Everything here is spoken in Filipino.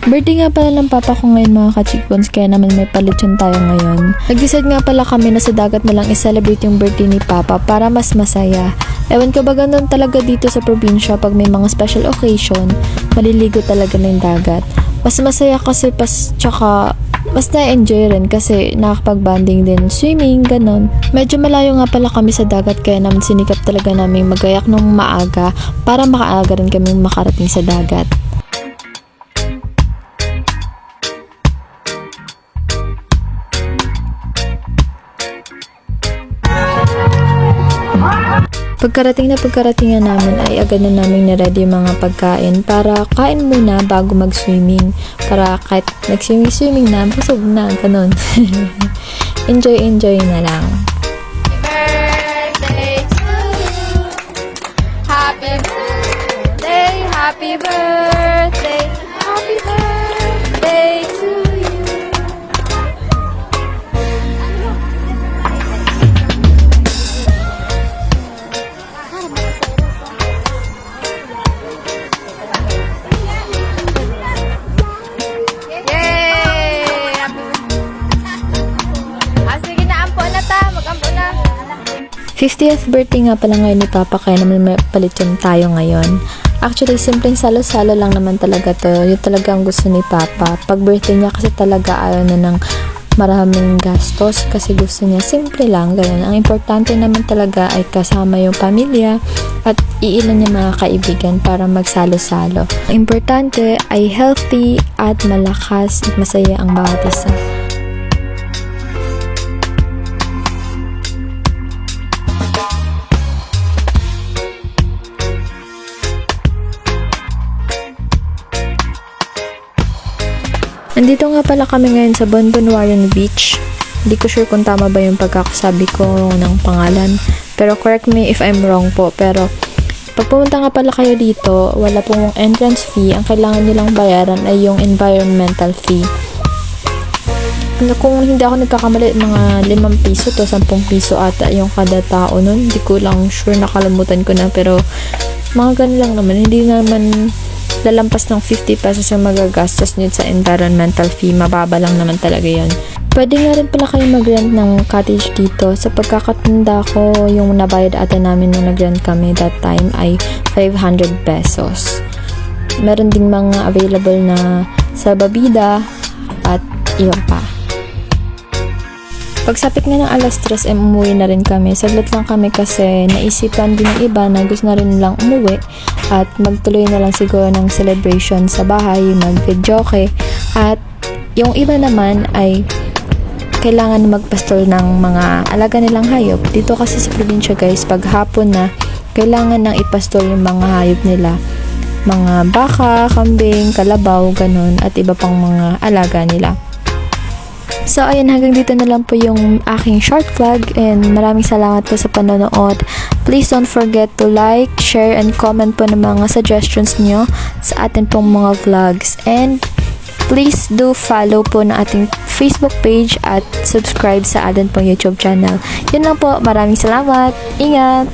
Birthday nga pala ng papa ko ngayon mga ka-chickbones, kaya naman may palitsyon tayo ngayon. Nag-decide nga pala kami na sa dagat na lang i-celebrate yung birthday ni papa para mas masaya. Ewan ko ba ganun talaga dito sa probinsya, pag may mga special occasion, maliligo talaga na yung dagat. Mas masaya kasi tsaka mas na-enjoy rin kasi nakakapag-banding din, swimming, ganon. Medyo malayo nga pala kami sa dagat kaya naman sinikap talaga namin magayak nung maaga para makaaga rin kami makarating sa dagat. Pagkarating na namin ay agad na namin na-ready yung mga pagkain para kain muna bago mag-swimming. Para kahit nag-swimming na, busog na, ganun. Enjoy na lang. Happy birthday, happy birthday, happy birthday to you. Yay! Sige na, ampo na ta, mag-ampo na. 50th birthday nga pala ngayon ni Papa kaya naman may palitsyon tayo ngayon. Actually, simpleng salo-salo lang naman talaga to. Yun talaga ang gusto ni Papa. Pag birthday niya kasi talaga ayaw na ng maraming gastos kasi gusto niya simple lang, ganun. Ang importante naman talaga ay kasama yung pamilya at iilan niya mga kaibigan para magsalo-salo. Ang importante ay healthy at malakas at masaya ang bawat isa. Nandito nga pala kami ngayon sa Bonbonwayan Beach. Hindi ko sure kung tama ba yung pagkakasabi ko ng pangalan. Pero correct me if I'm wrong po. Pero pag pumunta nga pala kayo dito, wala pong entrance fee. Ang kailangan nilang bayaran ay yung environmental fee. Kung hindi ako nagkakamali, mga 5 piso to 10 piso ata yung kada tao nun. Hindi ko lang sure, nakalimutan ko na. Pero mga ganun lang naman. Hindi naman lalampas ng 50 pesos yung magagastos nyo sa environmental fee. Mababa lang naman talaga yun. Pwede nga rin pala kayo mag-rent ng cottage dito. Sa pagkakatanda ko, yung nabayad ata namin nung nag-rent kami that time ay 500 pesos. Meron ding mga available na sa Babida at iba pa. Pagsapit nga ng alas 3 umuwi na rin kami. Saglit lang kami kasi naisipan din ng iba na gusto na rin lang umuwi at magtuloy na lang siguro ng celebration sa bahay, mag-videoke. At yung iba naman ay kailangan magpastol ng mga alaga nilang hayop. Dito kasi sa probinsya guys, pag hapon na, kailangan nang ipastol yung mga hayop nila. Mga baka, kambing, kalabaw, ganun, at iba pang mga alaga nila. So, ayun, hanggang dito na lang po yung aking short vlog and maraming salamat po sa panonood. Please don't forget to like, share, and comment po ng mga suggestions nyo sa atin pong mga vlogs. And please do follow po na ating Facebook page at subscribe sa atin pong YouTube channel. Yun lang po, maraming salamat. Ingat!